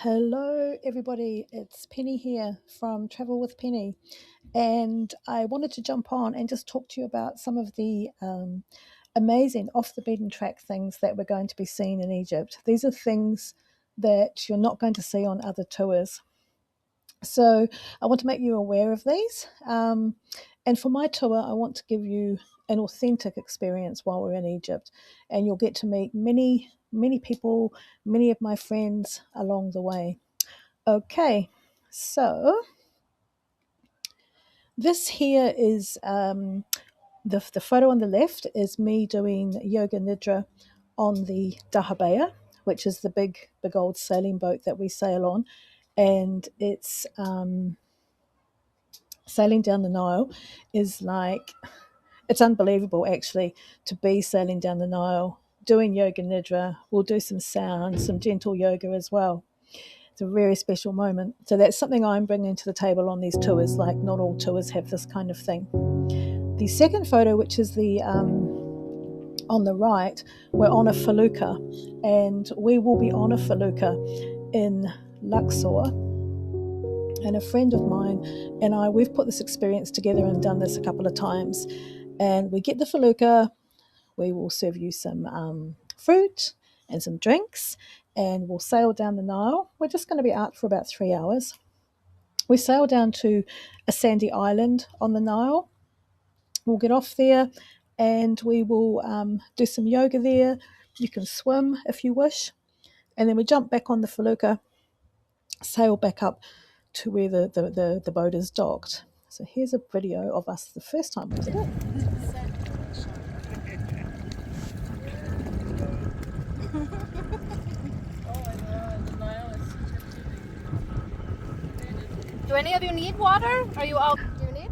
Hello, everybody. It's Penny here from Travel with Penny, and I wanted to jump on and just talk to you about some of the amazing off the beaten track things that we're going to be seeing in Egypt. These are things that you're not going to see on other tours. So I want to make you aware of these. And for my tour, I want to give you an authentic experience while we're in Egypt, and you'll get to meet many people, many of my friends along the way. Okay, so this here is the photo on the left is me doing yoga nidra on the Dahabeya, which is the big old sailing boat that we sail on, and it's sailing down the Nile is like it's unbelievable actually to be sailing down the Nile doing yoga nidra. We'll do some sound, some gentle yoga as well. It's a very special moment. So that's something I'm bringing to the table on these tours. Like, not all tours have this kind of thing. The second photo, which is the on the right, we're on a felucca, and we will be on a felucca in Luxor. And a friend of mine and we've put this experience together and done this a couple of times. And we get the felucca, we will serve you some fruit and some drinks, and we'll sail down the Nile. We're just going to be out for about 3 hours. We sail down to a sandy island on the Nile. We'll get off there and we will do some yoga there. You can swim if you wish. And then we jump back on the felucca, sail back up to where the boat is docked. So here's a video of us the first time we did it. Do any of you need water? Are you all? Do you need?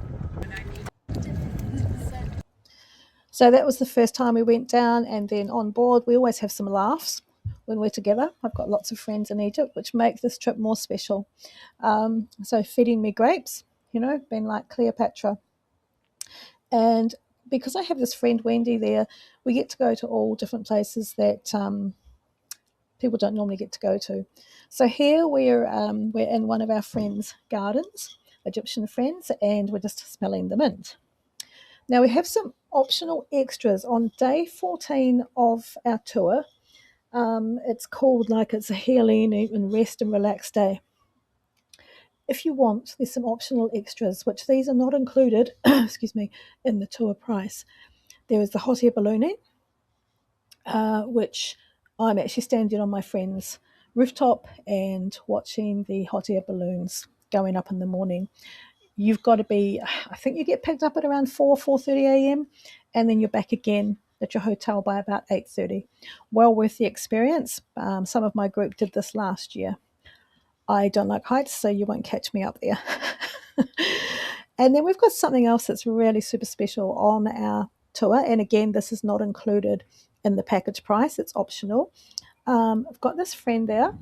So that was the first time we went down, and then on board we always have some laughs when we're together. I've got lots of friends in Egypt, which make this trip more special. So feeding me grapes, being like Cleopatra. And because I have this friend Wendy there, we get to go to all different places that people don't normally get to go to. So here we're in one of our friends' gardens, Egyptian friends, and we're just smelling the mint. Now we have some optional extras on day 14 of our tour. It's called it's a healing and rest and relax day. If you want, there's some optional extras, which these are not included, excuse me, in the tour price. There is the hot air ballooning, which I'm actually standing on my friend's rooftop and watching the hot air balloons going up in the morning. You've got to be, I think you get picked up at around 4:30 a.m. and then you're back again at your hotel by about 8:30. Well worth the experience. Some of my group did this last year. I don't like heights, so you won't catch me up there. And then we've got something else that's really super special on our tour. And again, this is not included in the package price. It's optional. I've got this friend there.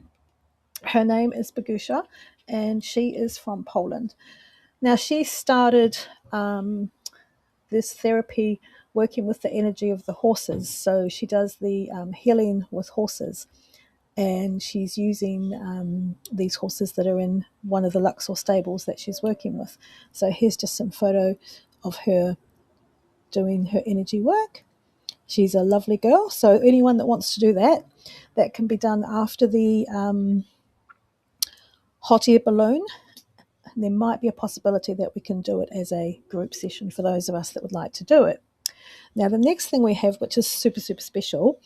Her name is Bagusha, and she is from Poland. Now, she started this therapy working with the energy of the horses. So she does the healing with horses. And she's using these horses that are in one of the Luxor stables that she's working with. So here's just some photo of her doing her energy work. She's a lovely girl. So anyone that wants to do that, that can be done after the hot air balloon. There might be a possibility that we can do it as a group session for those of us that would like to do it. Now, the next thing we have, which is super, super special,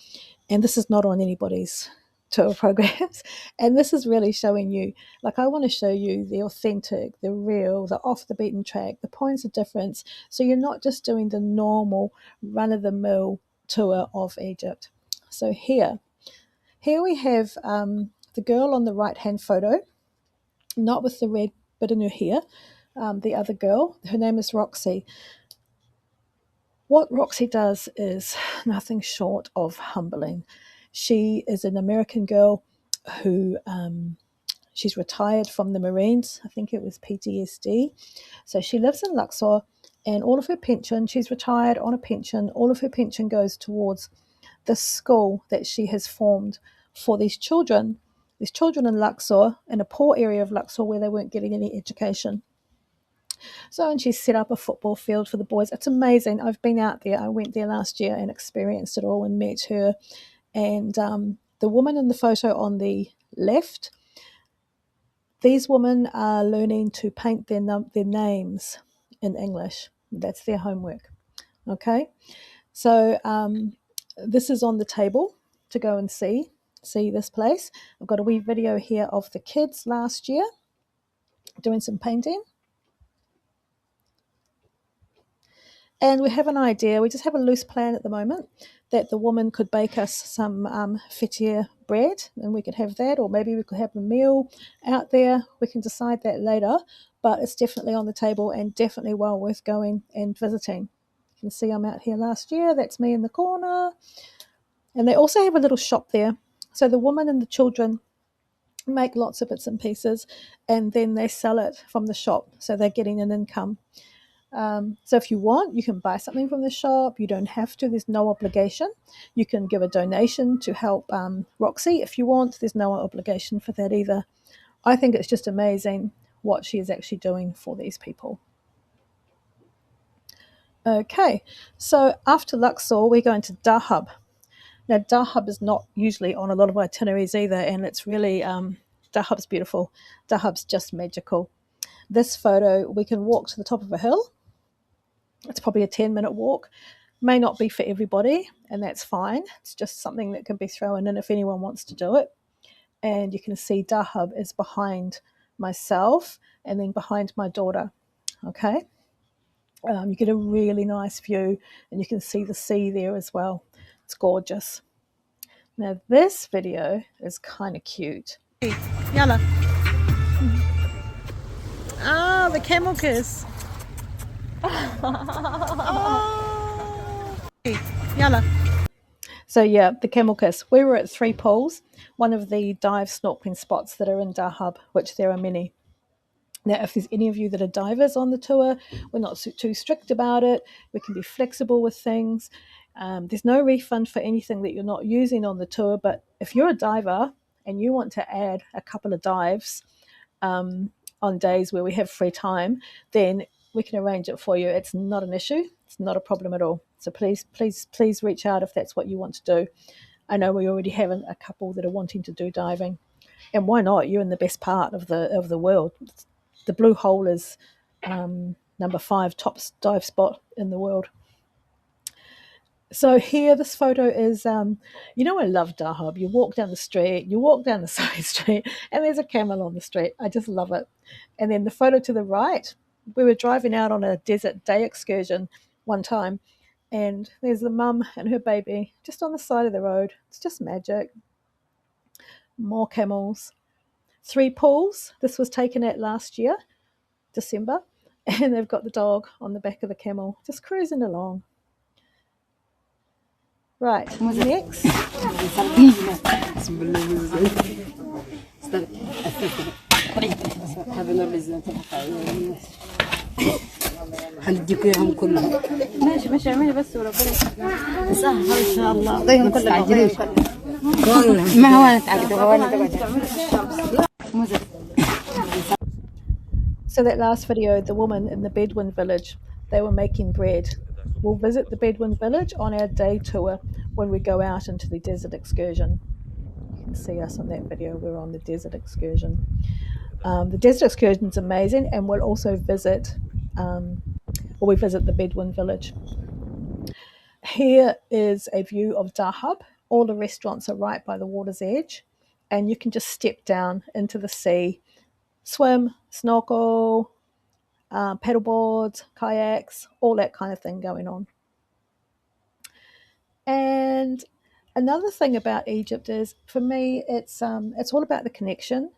and this is not on anybody's tour programs, and this is really showing you, I want to show you the authentic, the real, the off the beaten track, the points of difference. So you're not just doing the normal run-of-the-mill tour of Egypt. So here we have the girl on the right-hand photo, not with the red bit in her hair, the other girl. Her name is Roxy. What Roxy does is nothing short of humbling. She is an American girl who she's retired from the Marines. I think it was PTSD. So she lives in Luxor, and all of her pension, she's retired on a pension, all of her pension goes towards the school that she has formed for these children There's children in Luxor, in a poor area of Luxor where they weren't getting any education. So, and she set up a football field for the boys. It's amazing. I've been out there. I went there last year and experienced it all and met her. And the woman in the photo on the left, these women are learning to paint their names in English. That's their homework. Okay. So this is on the table to go and see this place. I've got a wee video here of the kids last year doing some painting. And we have an idea, we just have a loose plan at the moment, that the woman could bake us some fettier bread and we could have that, or maybe we could have a meal out there. We can decide that later, but it's definitely on the table and definitely well worth going and visiting. You can see I'm out here last year. That's me in the corner. And they also have a little shop there. So the woman and the children make lots of bits and pieces and then they sell it from the shop. So they're getting an income. So if you want, you can buy something from the shop. You don't have to. There's no obligation. You can give a donation to help Roxy if you want. There's no obligation for that either. I think it's just amazing what she is actually doing for these people. Okay, so after Luxor, we're going to Dahab. Now, Dahab is not usually on a lot of itineraries either, and it's really, Dahab's beautiful. Dahab's just magical. This photo, we can walk to the top of a hill. It's probably a 10-minute walk. May not be for everybody, and that's fine. It's just something that can be thrown in if anyone wants to do it. And you can see Dahab is behind myself and then behind my daughter. Okay. You get a really nice view, and you can see the sea there as well. It's gorgeous. Now this video is kind of cute. Yalla. Ah, the camel kiss. Yalla. So yeah, the camel kiss. We were at 3 pools, one of the dive snorkeling spots that are in Dahab, which there are many. Now, if there's any of you that are divers on the tour, we're not too strict about it. We can be flexible with things. There's no refund for anything that you're not using on the tour, but if you're a diver and you want to add a couple of dives on days where we have free time, then we can arrange it for you. It's not an issue. It's not a problem at all. So please reach out if that's what you want to do. I know we already have a couple that are wanting to do diving, and why not? You're in the best part of the world. The Blue Hole is number 5 top dive spot in the world. So here, this photo is, I love Dahab. You walk down the street, you walk down the side street, and there's a camel on the street. I just love it. And then the photo to the right, we were driving out on a desert day excursion one time, and there's the mum and her baby just on the side of the road. It's just magic. More camels. 3 pools. This was taken at last year, December, and they've got the dog on the back of the camel, just cruising along. Right, next. هنديك اياهم كلهم ماشي اعملي بس وربنا سهل ان شاء الله ضيهم كلهم والله ما هو انا تعبت هو انا So that last video, the woman in the Bedouin village, they were making bread. We'll visit the Bedouin village on our day tour when we go out into the desert excursion. You can see us on that video. We're on the desert excursion. The desert excursion is amazing, and we'll also visit we visit the Bedouin village. Here is a view of Dahab. All the restaurants are right by the water's edge, and you can just step down into the sea, swim, snorkel, paddleboards, kayaks, all that kind of thing going on. And another thing about Egypt is, for me, it's all about the connection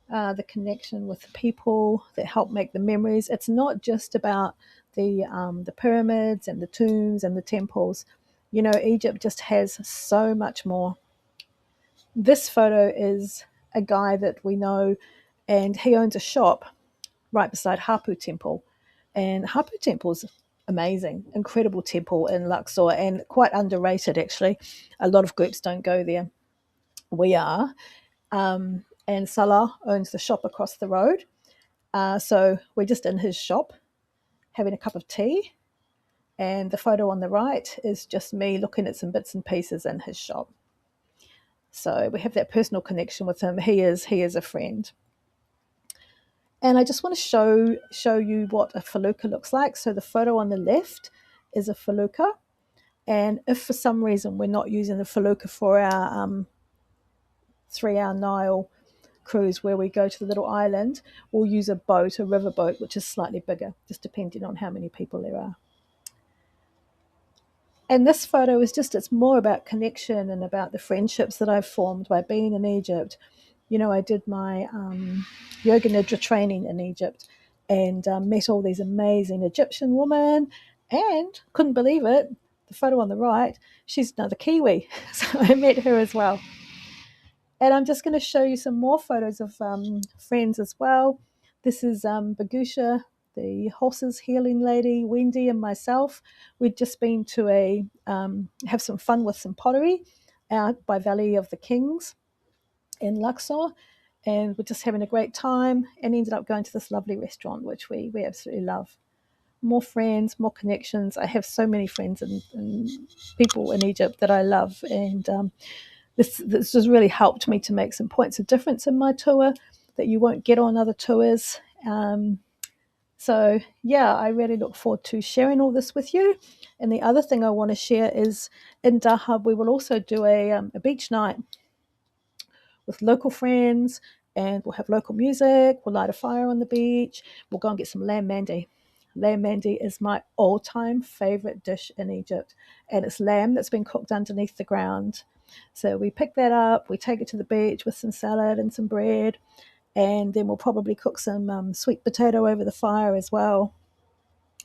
with the people that help make the memories. It's not just about the pyramids and the tombs and the temples. Egypt just has so much more. This photo is a guy that we know, and he owns a shop right beside Hapu Temple. And Hapu Temple is amazing, incredible temple in Luxor, and quite underrated actually. A lot of groups don't go there. We are. and Salah owns the shop across the road. So we're just in his shop having a cup of tea, and the photo on the right is just me looking at some bits and pieces in his shop. So we have that personal connection with him. He is a friend. And I just want to show you what a felucca looks like. So the photo on the left is a felucca, and if for some reason we're not using the felucca for our 3-hour Nile cruise where we go to the little island, we'll use a boat, a river boat, which is slightly bigger, just depending on how many people there are. And this photo is just, it's more about connection and about the friendships that I've formed by being in Egypt. You know, I did my yoga nidra training in Egypt and met all these amazing Egyptian women, and couldn't believe it, the photo on the right, she's another Kiwi. So I met her as well. And I'm just going to show you some more photos of friends as well. This is Bagusha, the horses healing lady, Wendy and myself. We'd just been to have some fun with some pottery out by Valley of the Kings in Luxor. And we're just having a great time and ended up going to this lovely restaurant, which we absolutely love. More friends, more connections. I have so many friends and people in Egypt that I love. And this has really helped me to make some points of difference in my tour that you won't get on other tours. So yeah, I really look forward to sharing all this with you. And the other thing I want to share is in Dahab, we will also do a beach night with local friends, and we'll have local music. We'll light a fire on the beach. We'll go and get some lamb mandi. Lamb mandi is my all-time favorite dish in Egypt, and it's lamb that's been cooked underneath the ground. So we pick that up, we take it to the beach with some salad and some bread, and then we'll probably cook some sweet potato over the fire as well.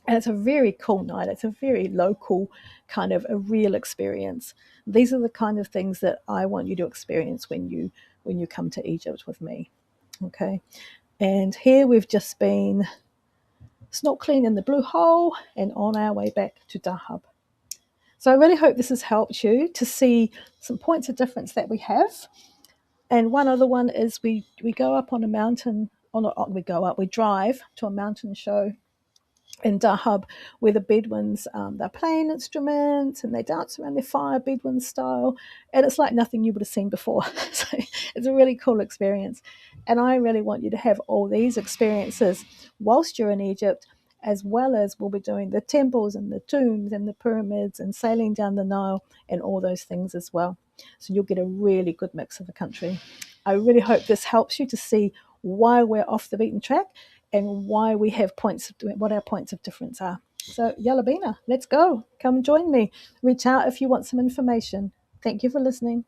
And it's a very cool night. It's a very local kind of a real experience. These are the kind of things that I want you to experience when you come to Egypt with me. Okay. And here we've just been snorkeling in the Blue Hole and on our way back to Dahab. So I really hope this has helped you to see some points of difference that we have. And one other one is we go up on a mountain, we drive to a mountain show in Dahab where the Bedouins, they're playing instruments and they dance around their fire Bedouin style, and it's like nothing you would have seen before. So it's a really cool experience, and I really want you to have all these experiences whilst you're in Egypt, as well as we'll be doing the temples and the tombs and the pyramids and sailing down the Nile and all those things as well. So you'll get a really good mix of the country. I really hope this helps you to see why we're off the beaten track and why we have what our points of difference are. So Yalla Bina, let's go. Come join me. Reach out if you want some information. Thank you for listening.